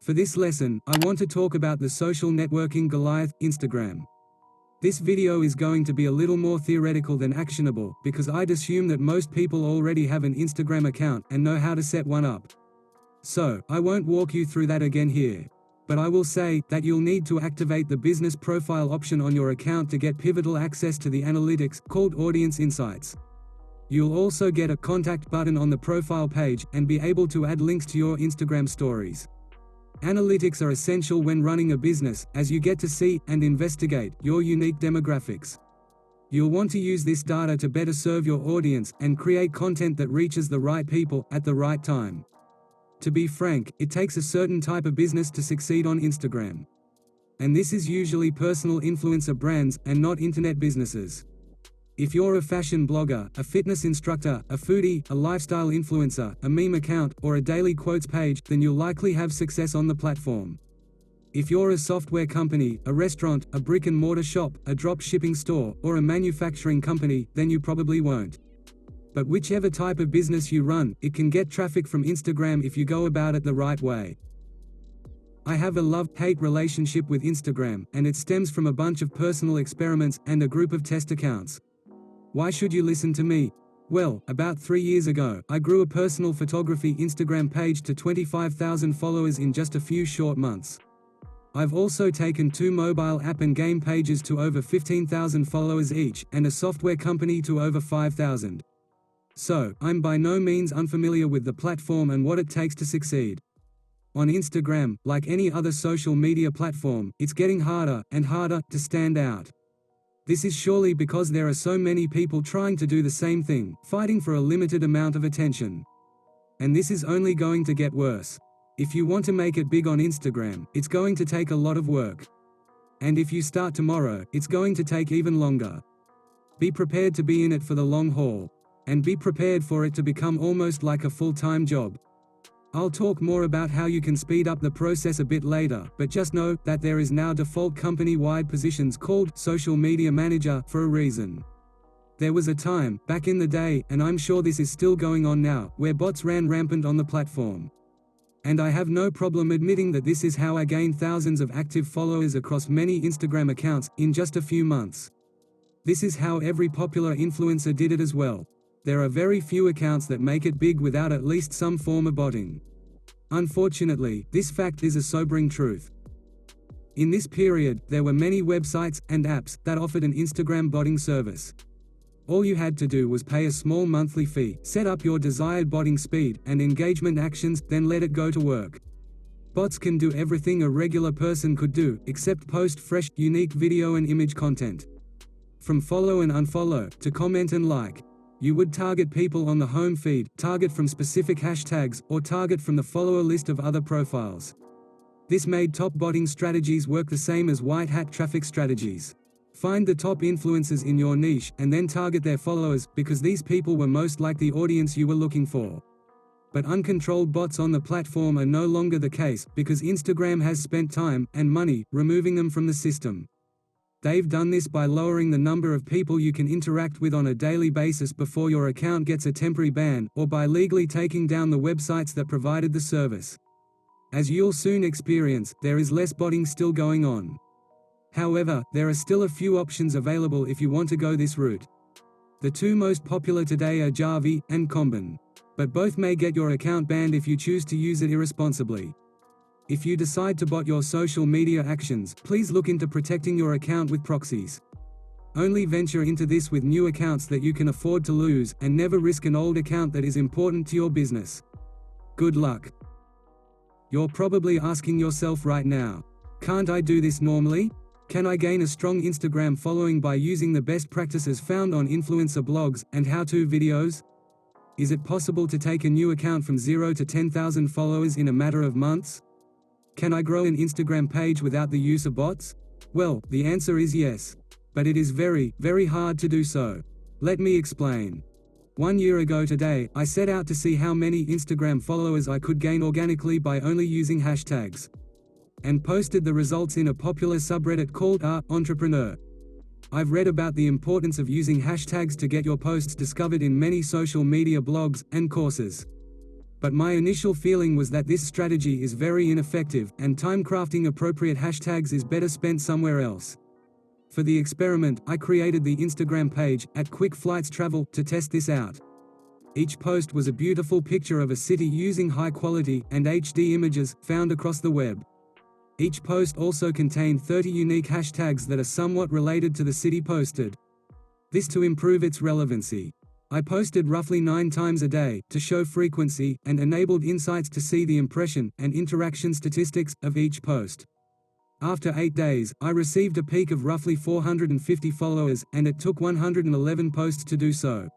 For this lesson, I want to talk about the social networking Goliath, Instagram. This video is going to be a little more theoretical than actionable, because I'd assume that most people already have an Instagram account and know how to set one up. So, I won't walk you through that again here. But I will say that you'll need to activate the business profile option on your account to get pivotal access to the analytics, called audience insights. You'll also get a contact button on the profile page, and be able to add links to your Instagram stories. Analytics are essential when running a business, as you get to see and investigate your unique demographics. You'll want to use this data to better serve your audience and create content that reaches the right people at the right time. To be frank, it takes a certain type of business to succeed on Instagram. And this is usually personal influencer brands and not internet businesses. If you're a fashion blogger, a fitness instructor, a foodie, a lifestyle influencer, a meme account, or a daily quotes page, then you'll likely have success on the platform. If you're a software company, a restaurant, a brick-and-mortar shop, a drop shipping store, or a manufacturing company, then you probably won't. But whichever type of business you run, it can get traffic from Instagram if you go about it the right way. I have a love-hate relationship with Instagram, and it stems from a bunch of personal experiments and a group of test accounts. Why should you listen to me? Well, about 3 years ago, I grew a personal photography Instagram page to 25,000 followers in just a few short months. I've also taken 2 mobile app and game pages to over 15,000 followers each, and a software company to over 5,000. So, I'm by no means unfamiliar with the platform and what it takes to succeed. On Instagram, like any other social media platform, it's getting harder and harder to stand out. This is surely because there are so many people trying to do the same thing, fighting for a limited amount of attention. And this is only going to get worse. If you want to make it big on Instagram, it's going to take a lot of work. And if you start tomorrow, it's going to take even longer. Be prepared to be in it for the long haul. And be prepared for it to become almost like a full-time job. I'll talk more about how you can speed up the process a bit later, but just know that there is now default company-wide positions called Social Media Manager for a reason. There was a time, back in the day, and I'm sure this is still going on now, where bots ran rampant on the platform. And I have no problem admitting that this is how I gained thousands of active followers across many Instagram accounts, in just a few months. This is how every popular influencer did it as well. There are very few accounts that make it big without at least some form of botting. Unfortunately, this fact is a sobering truth. In this period, there were many websites and apps that offered an Instagram botting service. All you had to do was pay a small monthly fee, set up your desired botting speed and engagement actions, then let it go to work. Bots can do everything a regular person could do, except post fresh, unique video and image content. From follow and unfollow, to comment and like. You would target people on the home feed, target from specific hashtags, or target from the follower list of other profiles. This made top botting strategies work the same as white hat traffic strategies. Find the top influencers in your niche, and then target their followers, because these people were most like the audience you were looking for. But uncontrolled bots on the platform are no longer the case, because Instagram has spent time and money removing them from the system. They've done this by lowering the number of people you can interact with on a daily basis before your account gets a temporary ban, or by legally taking down the websites that provided the service. As you'll soon experience, there is less botting still going on. However, there are still a few options available if you want to go this route. The 2 most popular today are Jarvee and Combin. But both may get your account banned if you choose to use it irresponsibly. If you decide to bot your social media actions, please look into protecting your account with proxies. Only venture into this with new accounts that you can afford to lose, and never risk an old account that is important to your business. Good luck. You're probably asking yourself right now, can't I do this normally? Can I gain a strong Instagram following by using the best practices found on influencer blogs and how-to videos? Is it possible to take a new account from 0 to 10,000 followers in a matter of months? Can I grow an Instagram page without the use of bots? Well, the answer is yes. But it is very, very hard to do so. Let me explain. 1 year ago today, I set out to see how many Instagram followers I could gain organically by only using hashtags. And posted the results in a popular subreddit called r/Entrepreneur. I've read about the importance of using hashtags to get your posts discovered in many social media blogs and courses. But my initial feeling was that this strategy is very ineffective, and time crafting appropriate hashtags is better spent somewhere else. For the experiment, I created the Instagram page, @QuickFlightsTravel, to test this out. Each post was a beautiful picture of a city using high-quality and HD images found across the web. Each post also contained 30 unique hashtags that are somewhat related to the city posted. This to improve its relevancy. I posted roughly 9 times a day, to show frequency, and enabled insights to see the impression and interaction statistics of each post. After 8 days, I received a peak of roughly 450 followers, and it took 111 posts to do so.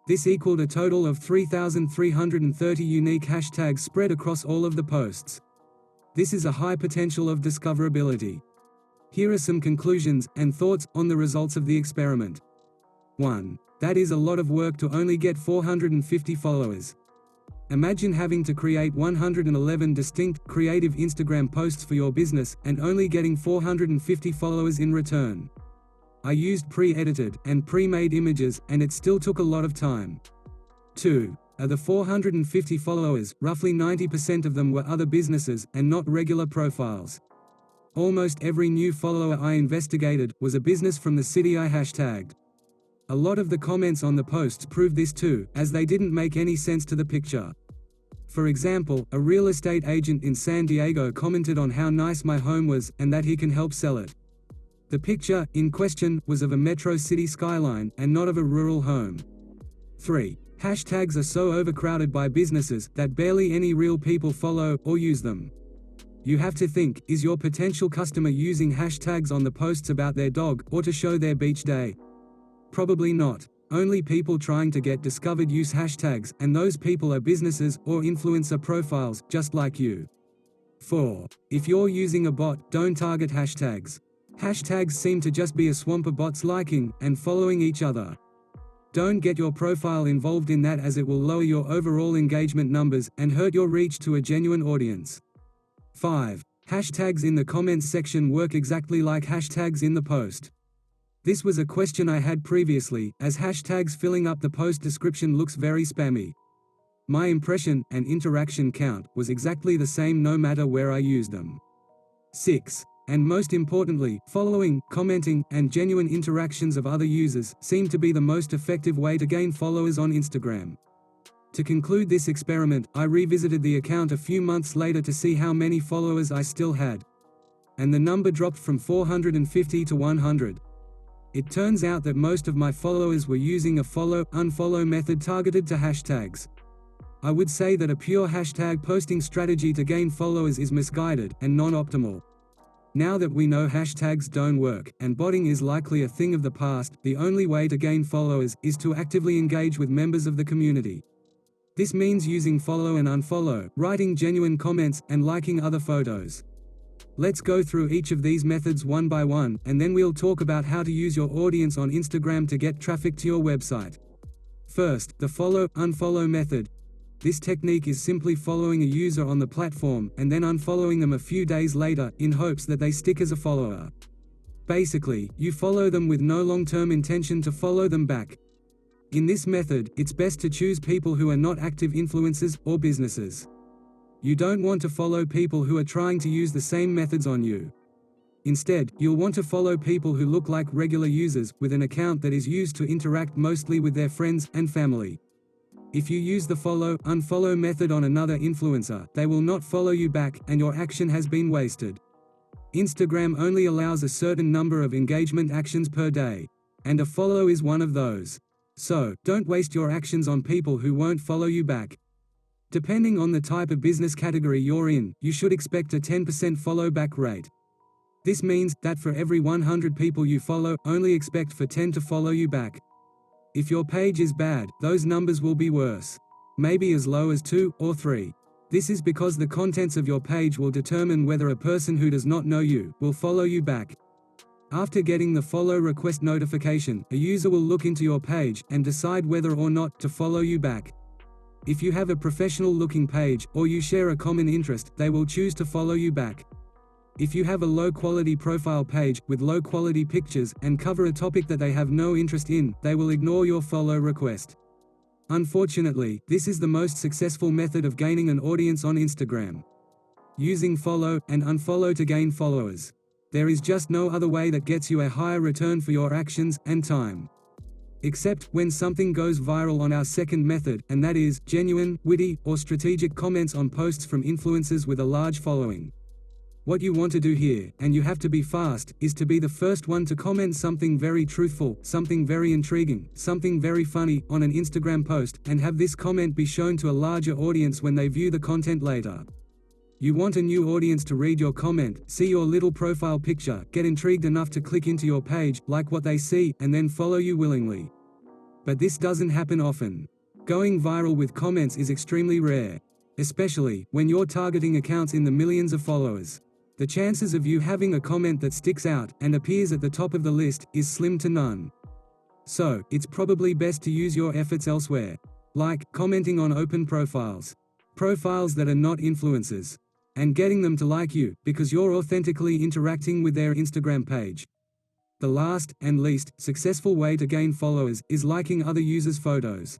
This equaled a total of 3,330 unique hashtags spread across all of the posts. This is a high potential of discoverability. Here are some conclusions and thoughts on the results of the experiment. 1. That is a lot of work to only get 450 followers. Imagine having to create 111 distinct, creative Instagram posts for your business, and only getting 450 followers in return. I used pre-edited and pre-made images, and it still took a lot of time. 2. Of the 450 followers, roughly 90% of them were other businesses, and not regular profiles. Almost every new follower I investigated was a business from the city I hashtagged. A lot of the comments on the posts proved this too, as they didn't make any sense to the picture. For example, a real estate agent in San Diego commented on how nice my home was, and that he can help sell it. The picture in question was of a metro city skyline, and not of a rural home. 3. Hashtags are so overcrowded by businesses that barely any real people follow or use them. You have to think, is your potential customer using hashtags on the posts about their dog, or to show their beach day? Probably not. Only people trying to get discovered use hashtags, and those people are businesses or influencer profiles, just like you. 4. If you're using a bot, don't target hashtags. Hashtags seem to just be a swamp of bots liking and following each other. Don't get your profile involved in that, as it will lower your overall engagement numbers and hurt your reach to a genuine audience. 5. Hashtags in the comments section work exactly like hashtags in the post. This was a question I had previously, as hashtags filling up the post description looks very spammy. My impression and interaction count was exactly the same no matter where I used them. 6. And most importantly, following, commenting, and genuine interactions of other users seem to be the most effective way to gain followers on Instagram. To conclude this experiment, I revisited the account a few months later to see how many followers I still had. And the number dropped from 450 to 100. It turns out that most of my followers were using a follow-unfollow method targeted to hashtags. I would say that a pure hashtag posting strategy to gain followers is misguided and non-optimal. Now that we know hashtags don't work, and botting is likely a thing of the past, the only way to gain followers is to actively engage with members of the community. This means using follow and unfollow, writing genuine comments, and liking other photos. Let's go through each of these methods one by one, and then we'll talk about how to use your audience on Instagram to get traffic to your website. First, the follow-unfollow method. This technique is simply following a user on the platform, and then unfollowing them a few days later, in hopes that they stick as a follower. Basically, you follow them with no long-term intention to follow them back. In this method, it's best to choose people who are not active influencers or businesses. You don't want to follow people who are trying to use the same methods on you. Instead, you'll want to follow people who look like regular users, with an account that is used to interact mostly with their friends and family. If you use the follow-unfollow method on another influencer, they will not follow you back, and your action has been wasted. Instagram only allows a certain number of engagement actions per day. And a follow is one of those. So, don't waste your actions on people who won't follow you back. Depending on the type of business category you're in, you should expect a 10% follow-back rate. This means that for every 100 people you follow, only expect for 10 to follow you back. If your page is bad, those numbers will be worse. Maybe as low as 2 or 3. This is because the contents of your page will determine whether a person who does not know you will follow you back. After getting the follow request notification, a user will look into your page and decide whether or not to follow you back. If you have a professional-looking page, or you share a common interest, they will choose to follow you back. If you have a low-quality profile page, with low-quality pictures, and cover a topic that they have no interest in, they will ignore your follow request. Unfortunately, this is the most successful method of gaining an audience on Instagram. Using follow and unfollow to gain followers. There is just no other way that gets you a higher return for your actions and time. Except when something goes viral on our second method, and that is genuine, witty, or strategic comments on posts from influencers with a large following. What you want to do here, and you have to be fast, is to be the first one to comment something very truthful, something very intriguing, something very funny, on an Instagram post, and have this comment be shown to a larger audience when they view the content later. You want a new audience to read your comment, see your little profile picture, get intrigued enough to click into your page, like what they see, and then follow you willingly. But this doesn't happen often. Going viral with comments is extremely rare, especially when you're targeting accounts in the millions of followers. The chances of you having a comment that sticks out and appears at the top of the list is slim to none. So, it's probably best to use your efforts elsewhere, like commenting on open profiles that are not influencers, and getting them to like you, because you're authentically interacting with their Instagram page. The last, and least, successful way to gain followers is liking other users' photos.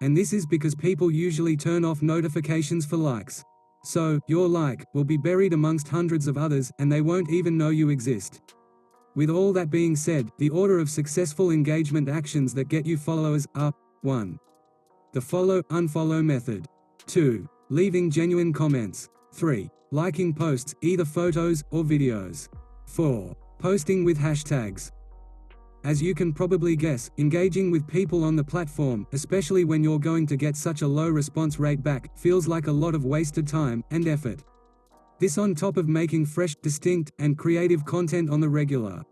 And this is because people usually turn off notifications for likes. So, your like will be buried amongst hundreds of others, and they won't even know you exist. With all that being said, the order of successful engagement actions that get you followers are: 1. The follow-unfollow method. 2. Leaving genuine comments. 3. Liking posts, either photos or videos. 4. Posting with hashtags. As you can probably guess, engaging with people on the platform, especially when you're going to get such a low response rate back, feels like a lot of wasted time and effort. This on top of making fresh, distinct, and creative content on the regular.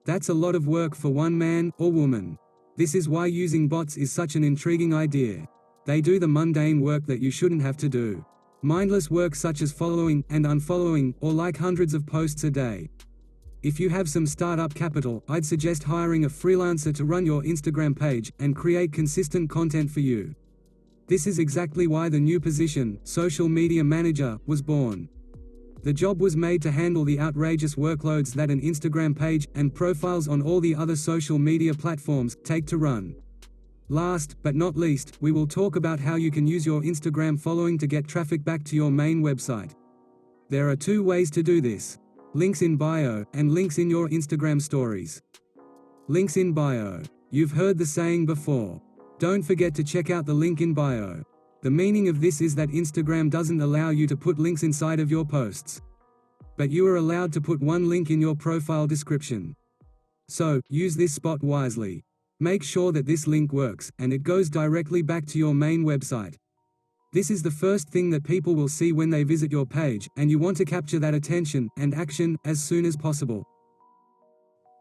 That's a lot of work for one man or woman. This is why using bots is such an intriguing idea. They do the mundane work that you shouldn't have to do. Mindless work such as following and unfollowing, or like hundreds of posts a day. If you have some startup capital, I'd suggest hiring a freelancer to run your Instagram page and create consistent content for you. This is exactly why the new position, social media manager, was born. The job was made to handle the outrageous workloads that an Instagram page and profiles on all the other social media platforms take to run. Last but not least, we will talk about how you can use your Instagram following to get traffic back to your main website. There are 2 ways to do this: links in bio and links in your Instagram stories. Links in bio. You've heard the saying before. Don't forget to check out the link in bio. The meaning of this is that Instagram doesn't allow you to put links inside of your posts. But you are allowed to put one link in your profile description. So, use this spot wisely. Make sure that this link works, and it goes directly back to your main website. This is the first thing that people will see when they visit your page, and you want to capture that attention and action as soon as possible.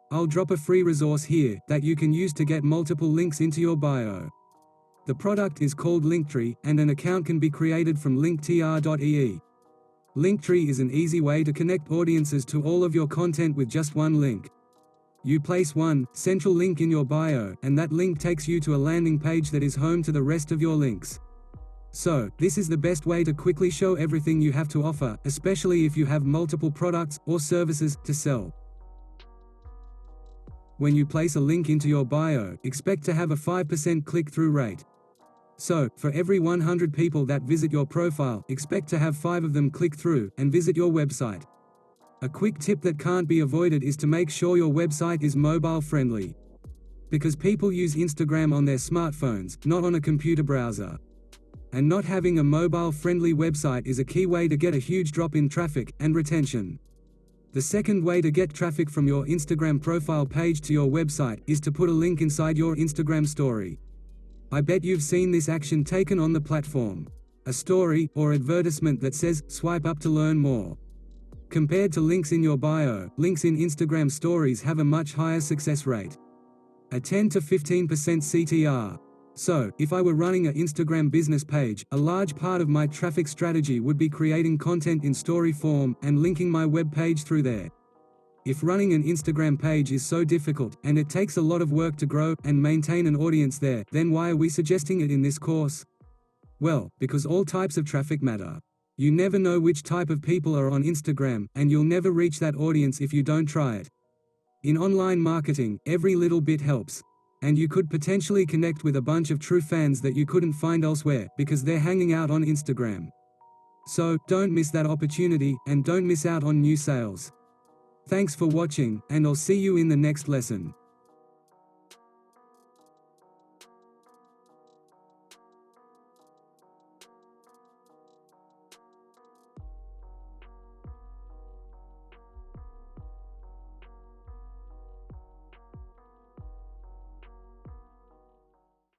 I'll drop a free resource here that you can use to get multiple links into your bio. The product is called Linktree, and an account can be created from linktr.ee. Linktree is an easy way to connect audiences to all of your content with just one link. You place one central link in your bio, and that link takes you to a landing page that is home to the rest of your links. So, this is the best way to quickly show everything you have to offer, especially if you have multiple products or services to sell. When you place a link into your bio, expect to have a 5% click-through rate. So, for every 100 people that visit your profile, expect to have 5 of them click through and visit your website. A quick tip that can't be avoided is to make sure your website is mobile friendly. Because people use Instagram on their smartphones, not on a computer browser. And not having a mobile friendly website is a key way to get a huge drop in traffic and retention. The second way to get traffic from your Instagram profile page to your website is to put a link inside your Instagram story. I bet you've seen this action taken on the platform. A story or advertisement that says, "Swipe up to learn more." Compared to links in your bio, links in Instagram stories have a much higher success rate. A 10 to 15% CTR. So, if I were running an Instagram business page, a large part of my traffic strategy would be creating content in story form and linking my web page through there. If running an Instagram page is so difficult, and it takes a lot of work to grow and maintain an audience there, then why are we suggesting it in this course? Well, because all types of traffic matter. You never know which type of people are on Instagram, and you'll never reach that audience if you don't try it. In online marketing, every little bit helps. And you could potentially connect with a bunch of true fans that you couldn't find elsewhere, because they're hanging out on Instagram. So, don't miss that opportunity, and don't miss out on new sales. Thanks for watching, and I'll see you in the next lesson.